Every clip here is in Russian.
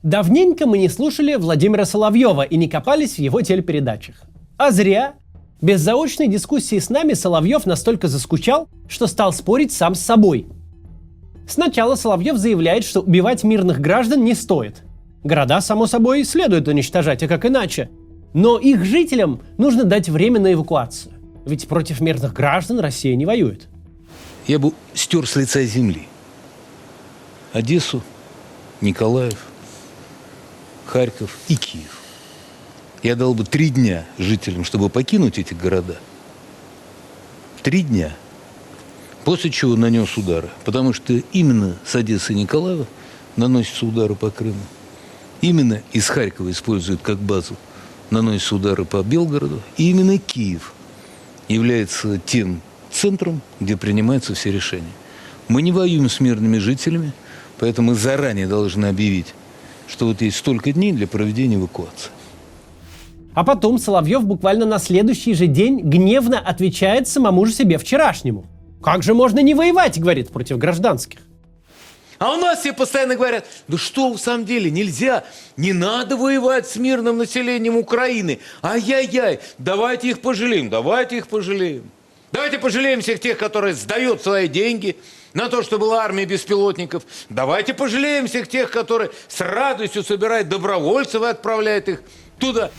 Давненько мы не слушали Владимира Соловьева и не копались в его телепередачах. А зря. Без заочной дискуссии с нами Соловьев настолько заскучал, что стал спорить сам с собой. Сначала Соловьев заявляет, что убивать мирных граждан не стоит. Города, само собой, следует уничтожать, а как иначе. Но их жителям нужно дать время на эвакуацию. Ведь против мирных граждан Россия не воюет. Я бы стер с лица земли Одессу, Николаев, Харьков и Киев. Я дал бы 3 дня жителям, чтобы покинуть эти города. 3 дня. После чего нанес удары. Потому что именно с Одессы и Николаева наносятся удары по Крыму. Именно из Харькова используют как базу, наносятся удары по Белгороду. И именно Киев является тем центром, где принимаются все решения. Мы не воюем с мирными жителями, поэтому мы заранее должны объявить, что вот есть столько дней для проведения эвакуации. А потом Соловьев буквально на следующий же день гневно отвечает самому же себе вчерашнему. Как же можно не воевать, говорит, против гражданских? А у нас все постоянно говорят, да что в самом деле, нельзя, не надо воевать с мирным населением Украины. Ай-яй-яй, давайте их пожалеем, давайте их пожалеем. Давайте пожалеем всех тех, которые сдают свои деньги на то, что была армия беспилотников. Давайте пожалеем всех тех, которые с радостью собирают добровольцев и отправляют их туда.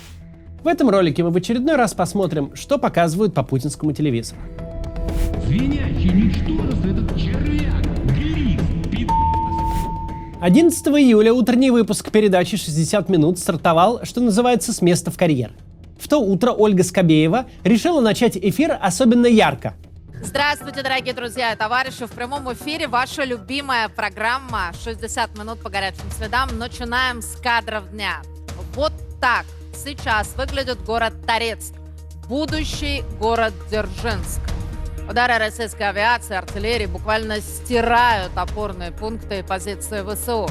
В этом ролике мы в очередной раз посмотрим, что показывают по путинскому телевизору. Звенящий ничтожество, этот червяк, глист, 11 июля утренний выпуск передачи «60 минут» стартовал, что называется, с места в карьер. В то утро Ольга Скобеева решила начать эфир особенно ярко. Здравствуйте, дорогие друзья и товарищи. В прямом эфире ваша любимая программа «60 минут по горячим следам». Начинаем с кадров дня. Вот так сейчас выглядит город Торецк, будущий город Дзержинск. Удары российской авиации, артиллерии буквально стирают опорные пункты и позиции ВСУ.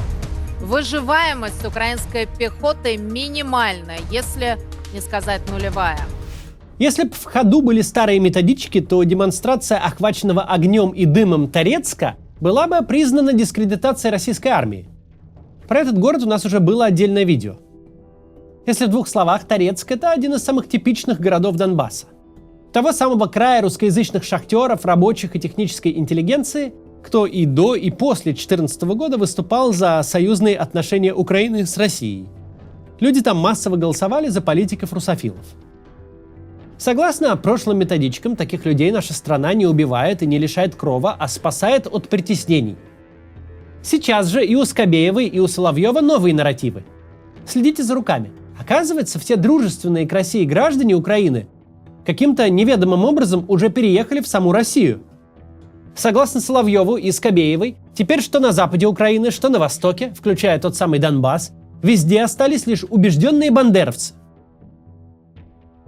Выживаемость украинской пехоты минимальная, если не сказать нулевая. Если бы в ходу были старые методички, то демонстрация охваченного огнем и дымом Торецка была бы признана дискредитацией российской армии. Про этот город у нас уже было отдельное видео. Если в 2 словах, Торецк — это один из самых типичных городов Донбасса. Того самого края русскоязычных шахтеров, рабочих и технической интеллигенции, кто и до, и после 2014 года выступал за союзные отношения Украины с Россией. Люди там массово голосовали за политиков-русофилов. Согласно прошлым методичкам, таких людей наша страна не убивает и не лишает крова, а спасает от притеснений. Сейчас же и у Скобеевой, и у Соловьева новые нарративы. Следите за руками. Оказывается, все дружественные к России граждане Украины каким-то неведомым образом уже переехали в саму Россию. Согласно Соловьеву и Скобеевой, теперь что на западе Украины, что на востоке, включая тот самый Донбасс, везде остались лишь убежденные бандеровцы.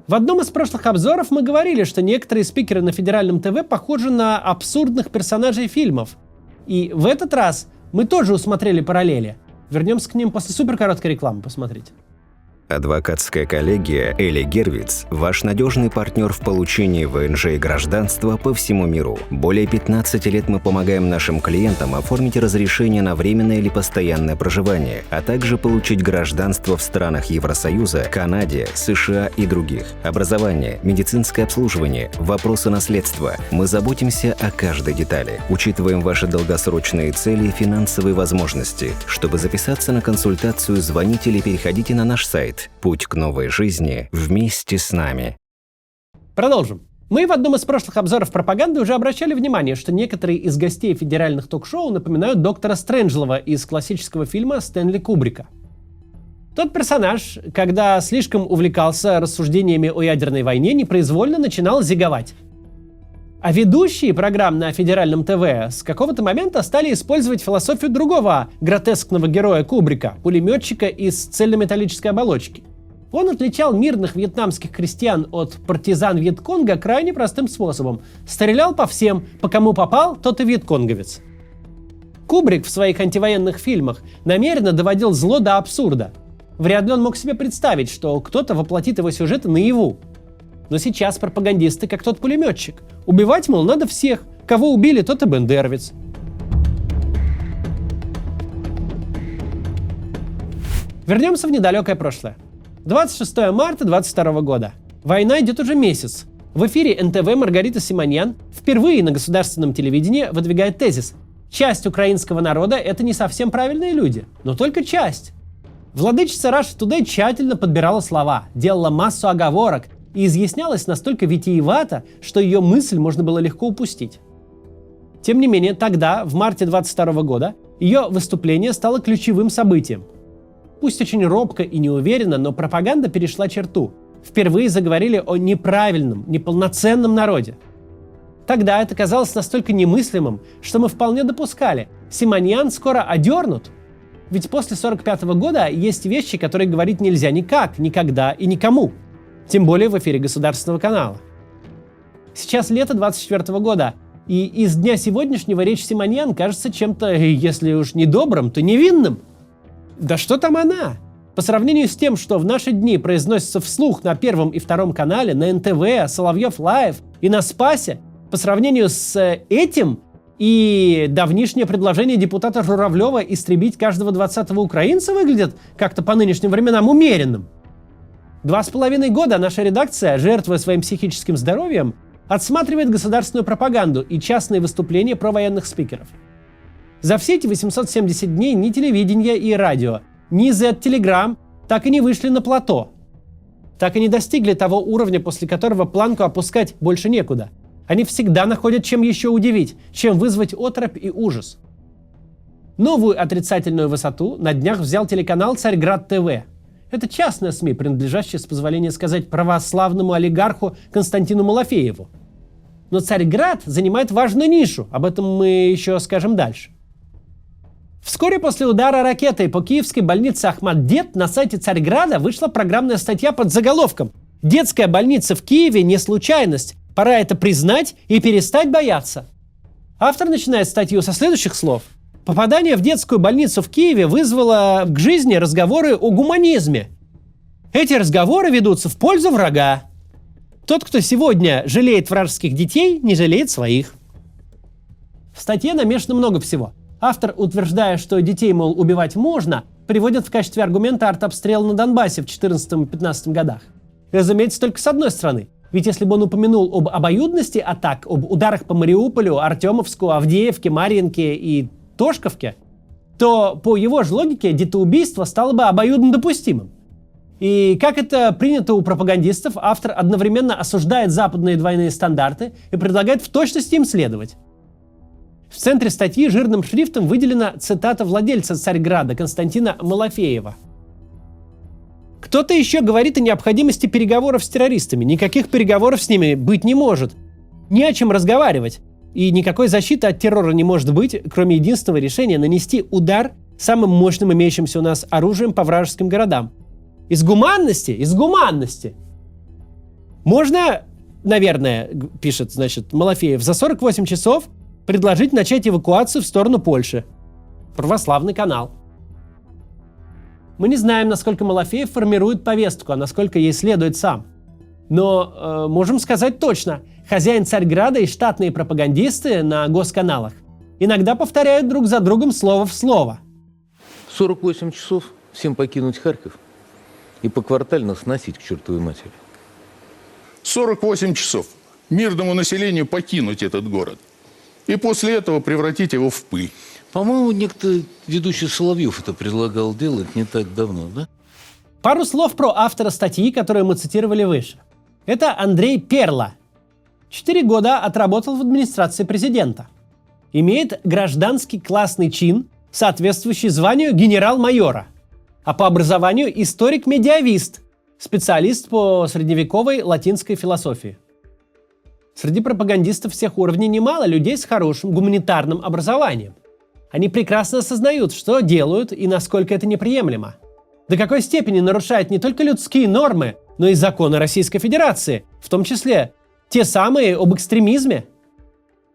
В одном из прошлых обзоров мы говорили, что некоторые спикеры на федеральном ТВ похожи на абсурдных персонажей фильмов. И в этот раз мы тоже усмотрели параллели. Вернемся к ним после суперкороткой рекламы, посмотрите. Адвокатская коллегия Эли Гервиц – ваш надежный партнер в получении ВНЖ и гражданства по всему миру. Более 15 лет мы помогаем нашим клиентам оформить разрешение на временное или постоянное проживание, а также получить гражданство в странах Евросоюза, Канаде, США и других. Образование, медицинское обслуживание, вопросы наследства. Мы заботимся о каждой детали. Учитываем ваши долгосрочные цели и финансовые возможности. Чтобы записаться на консультацию, звоните или переходите на наш сайт. Путь к новой жизни вместе с нами. Продолжим. Мы в одном из прошлых обзоров пропаганды уже обращали внимание, что некоторые из гостей федеральных ток-шоу напоминают доктора Стрэнджлова из классического фильма Стэнли Кубрика. Тот персонаж, когда слишком увлекался рассуждениями о ядерной войне, непроизвольно начинал зиговать. А ведущие программ на федеральном ТВ с какого-то момента стали использовать философию другого гротескного героя Кубрика, пулеметчика из цельнометаллической оболочки. Он отличал мирных вьетнамских крестьян от партизан Вьетконга крайне простым способом. Стрелял по всем, по кому попал, тот и вьетконговец. Кубрик в своих антивоенных фильмах намеренно доводил зло до абсурда. Вряд ли он мог себе представить, что кто-то воплотит его сюжеты наяву. Но сейчас пропагандисты как тот пулеметчик. Убивать, мол, надо всех. Кого убили, тот и бендеровец. Вернемся в недалекое прошлое. 26 марта 22 года. Война идет уже месяц. В эфире НТВ Маргарита Симоньян впервые на государственном телевидении выдвигает тезис: часть украинского народа — это не совсем правильные люди, но только часть. Владычица Russia Today тщательно подбирала слова, делала массу оговорок и изъяснялась настолько витиевато, что ее мысль можно было легко упустить. Тем не менее, тогда, в марте 22 года, ее выступление стало ключевым событием. Пусть очень робко и неуверенно, но пропаганда перешла черту. Впервые заговорили о неправильном, неполноценном народе. Тогда это казалось настолько немыслимым, что мы вполне допускали: Симоньян скоро одернут. Ведь после 1945 года есть вещи, которые говорить нельзя никак, никогда и никому. Тем более в эфире государственного канала. Сейчас лето 24 года, и из дня сегодняшнего речь Симоньян кажется чем-то, если уж не добрым, то невинным. Да что там она? По сравнению с тем, что в наши дни произносится вслух на Первом и Втором канале, на НТВ, Соловьев Лайв и на Спасе, по сравнению с этим и давнишнее предложение депутата Журавлева истребить каждого 20-го украинца выглядит как-то по нынешним временам умеренным. 2,5 года наша редакция, жертвуя своим психическим здоровьем, отсматривает государственную пропаганду и частные выступления провоенных спикеров. За все эти 870 дней ни телевидение и радио, ни Z-Telegram так и не вышли на плато. Так и не достигли того уровня, после которого планку опускать больше некуда. Они всегда находят, чем еще удивить, чем вызвать оторопь и ужас. Новую отрицательную высоту на днях взял телеканал «Царьград ТВ». Это частная СМИ, принадлежащая, с позволения сказать, православному олигарху Константину Малафееву. Но «Царьград» занимает важную нишу, об этом мы еще скажем дальше. Вскоре после удара ракетой по киевской больнице Ахмат-Дет на сайте Царьграда вышла программная статья под заголовком «Детская больница в Киеве не случайность. Пора это признать и перестать бояться». Автор начинает статью со следующих слов. Попадание в детскую больницу в Киеве вызвало к жизни разговоры о гуманизме. Эти разговоры ведутся в пользу врага. Тот, кто сегодня жалеет вражеских детей, не жалеет своих. В статье намешано много всего. Автор, утверждая, что детей, мол, убивать можно, приводит в качестве аргумента артобстрел на Донбассе в 2014-2015 годах. И, разумеется, только с одной стороны. Ведь если бы он упомянул об обоюдности атак, об ударах по Мариуполю, Артемовску, Авдеевке, Марьинке и Тошковке, то по его же логике детоубийство стало бы обоюдно допустимым. И как это принято у пропагандистов, автор одновременно осуждает западные двойные стандарты и предлагает в точности им следовать. В центре статьи жирным шрифтом выделена цитата владельца Царьграда Константина Малафеева. Кто-то еще говорит о необходимости переговоров с террористами. Никаких переговоров с ними быть не может. Не о чем разговаривать. И никакой защиты от террора не может быть, кроме единственного решения нанести удар самым мощным имеющимся у нас оружием по вражеским городам. Из гуманности. Можно, наверное, пишет, Малафеев, за 48 часов предложить начать эвакуацию в сторону Польши. Православный канал. Мы не знаем, насколько Малафеев формирует повестку, а насколько ей следует сам. Но можем сказать точно, хозяин Царьграда и штатные пропагандисты на госканалах иногда повторяют друг за другом слово в слово. 48 часов всем покинуть Харьков и поквартально сносить к чертовой матери. 48 часов мирному населению покинуть этот город. И после этого превратить его в пыль. По-моему, некто ведущий Соловьев это предлагал делать не так давно, да? Пару слов про автора статьи, которую мы цитировали выше. Это Андрей Перла. 4 года отработал в администрации президента. Имеет гражданский классный чин, соответствующий званию генерал-майора. А по образованию историк-медиавист, специалист по средневековой латинской философии. Среди пропагандистов всех уровней немало людей с хорошим гуманитарным образованием. Они прекрасно осознают, что делают и насколько это неприемлемо. До какой степени нарушают не только людские нормы, но и законы Российской Федерации, в том числе те самые об экстремизме,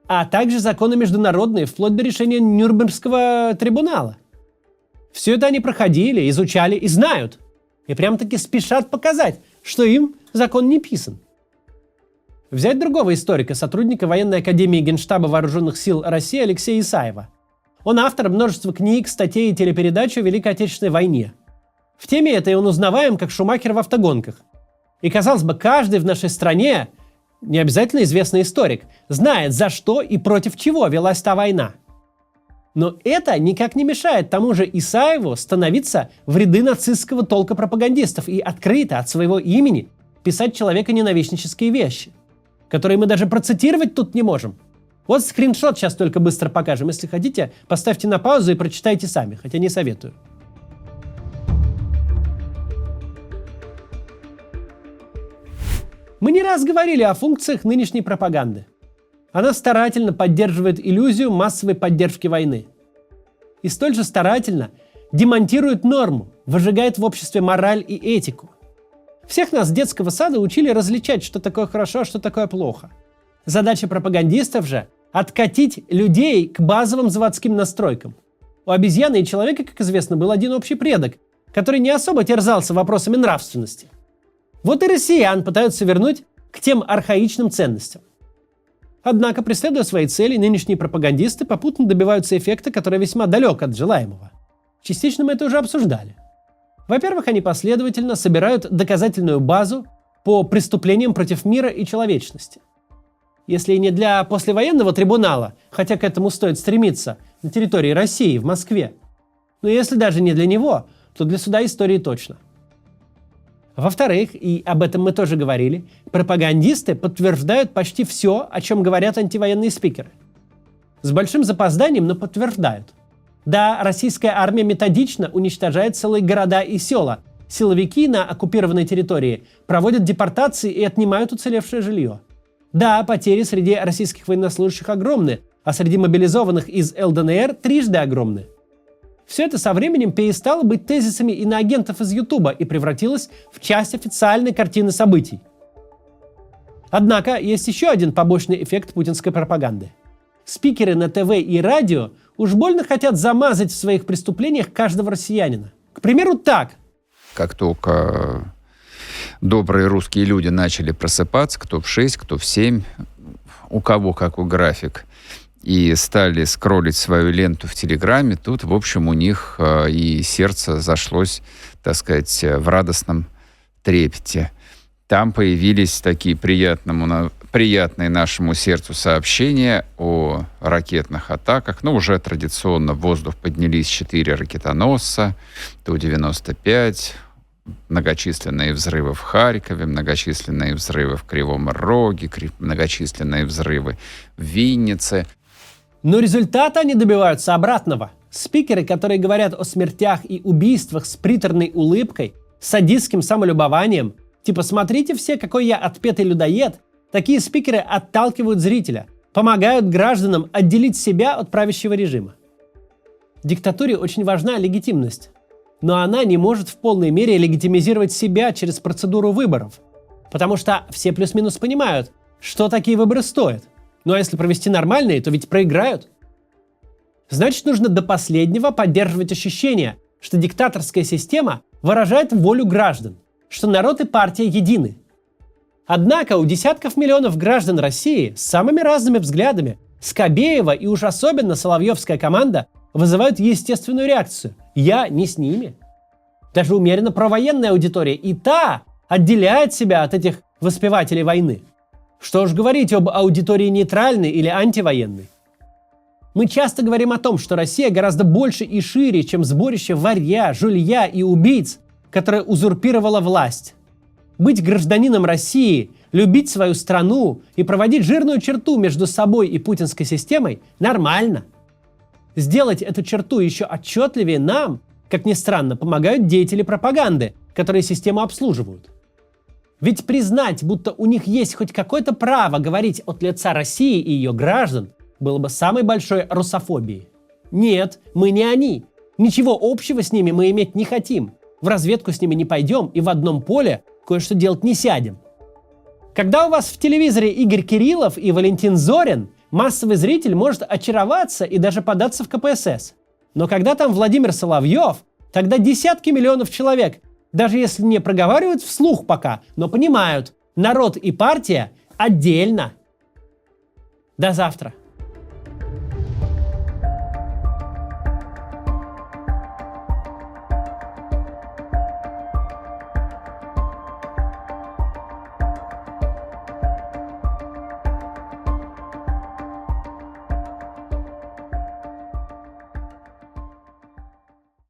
а также законы международные, вплоть до решения Нюрнбергского трибунала. Все это они проходили, изучали и знают. И прям-таки спешат показать, что им закон не писан. Взять другого историка, сотрудника военной академии Генштаба Вооруженных сил России Алексея Исаева. Он автор множества книг, статей и телепередач о Великой Отечественной войне. В теме этой он узнаваем как Шумахер в автогонках. И, казалось бы, каждый в нашей стране, не обязательно известный историк, знает, за что и против чего велась та война. Но это никак не мешает тому же Исаеву становиться в ряды нацистского толка пропагандистов и открыто от своего имени писать человеконенавистнические вещи, которые мы даже процитировать тут не можем. Вот скриншот сейчас только быстро покажем. Если хотите, поставьте на паузу и прочитайте сами, хотя не советую. Мы не раз говорили о функциях нынешней пропаганды. Она старательно поддерживает иллюзию массовой поддержки войны. И столь же старательно демонтирует норму, выжигает в обществе мораль и этику. Всех нас с детского сада учили различать, что такое хорошо, а что такое плохо. Задача пропагандистов же – откатить людей к базовым заводским настройкам. У обезьяны и человека, как известно, был один общий предок, который не особо терзался вопросами нравственности. Вот и россиян пытаются вернуть к тем архаичным ценностям. Однако, преследуя свои цели, нынешние пропагандисты попутно добиваются эффекта, который весьма далек от желаемого. Частично мы это уже обсуждали. Во-первых, они последовательно собирают доказательную базу по преступлениям против мира и человечности. Если и не для послевоенного трибунала, хотя к этому стоит стремиться, на территории России, в Москве, но если даже не для него, то для суда истории точно. Во-вторых, и об этом мы тоже говорили, пропагандисты подтверждают почти все, о чем говорят антивоенные спикеры. С большим запозданием, но подтверждают. Да, российская армия методично уничтожает целые города и села. Силовики на оккупированной территории проводят депортации и отнимают уцелевшее жилье. Да, потери среди российских военнослужащих огромны, а среди мобилизованных из ЛДНР трижды огромны. Все это со временем перестало быть тезисами иноагентов из Ютуба и превратилось в часть официальной картины событий. Однако есть еще один побочный эффект путинской пропаганды. Спикеры на ТВ и радио уж больно хотят замазать в своих преступлениях каждого россиянина. К примеру, так. Как только добрые русские люди начали просыпаться, кто в 6, кто в 7, у кого какой график, и стали скроллить свою ленту в Телеграме, тут, в общем, у них и сердце зашлось, так сказать, в радостном трепете. Там появились такие приятные нашему сердцу сообщения о ракетных атаках. Ну, уже традиционно в воздух поднялись 4 ракетоносца, Ту-95, многочисленные взрывы в Харькове, многочисленные взрывы в Кривом Роге, многочисленные взрывы в Виннице. Но результата они добиваются обратного. Спикеры, которые говорят о смертях и убийствах с приторной улыбкой, садистским самолюбованием, типа «смотрите все, какой я отпетый людоед», такие спикеры отталкивают зрителя, помогают гражданам отделить себя от правящего режима. Диктатуре очень важна легитимность, но она не может в полной мере легитимизировать себя через процедуру выборов, потому что все плюс-минус понимают, что такие выборы стоят. Ну а если провести нормальные, то ведь проиграют. Значит, нужно до последнего поддерживать ощущение, что диктаторская система выражает волю граждан, что народ и партия едины. Однако у десятков миллионов граждан России с самыми разными взглядами Скобеева и уж особенно соловьевская команда вызывают естественную реакцию. Я не с ними. Даже умеренно провоенная аудитория и та отделяет себя от этих воспевателей войны. Что уж говорить об аудитории нейтральной или антивоенной. Мы часто говорим о том, что Россия гораздо больше и шире, чем сборище варья, жулья и убийц, которое узурпировала власть. Быть гражданином России, любить свою страну и проводить жирную черту между собой и путинской системой нормально. Сделать эту черту еще отчетливее нам, как ни странно, помогают деятели пропаганды, которые систему обслуживают. Ведь признать, будто у них есть хоть какое-то право говорить от лица России и ее граждан, было бы самой большой русофобией. Нет, мы не они. Ничего общего с ними мы иметь не хотим. В разведку с ними не пойдем и в одном поле кое-что делать не сядем. Когда у вас в телевизоре Игорь Кириллов и Валентин Зорин, массовый зритель может очароваться и даже податься в КПСС. Но когда там Владимир Соловьев, тогда десятки миллионов человек, даже если не проговаривают вслух пока, но понимают, народ и партия отдельно. До завтра.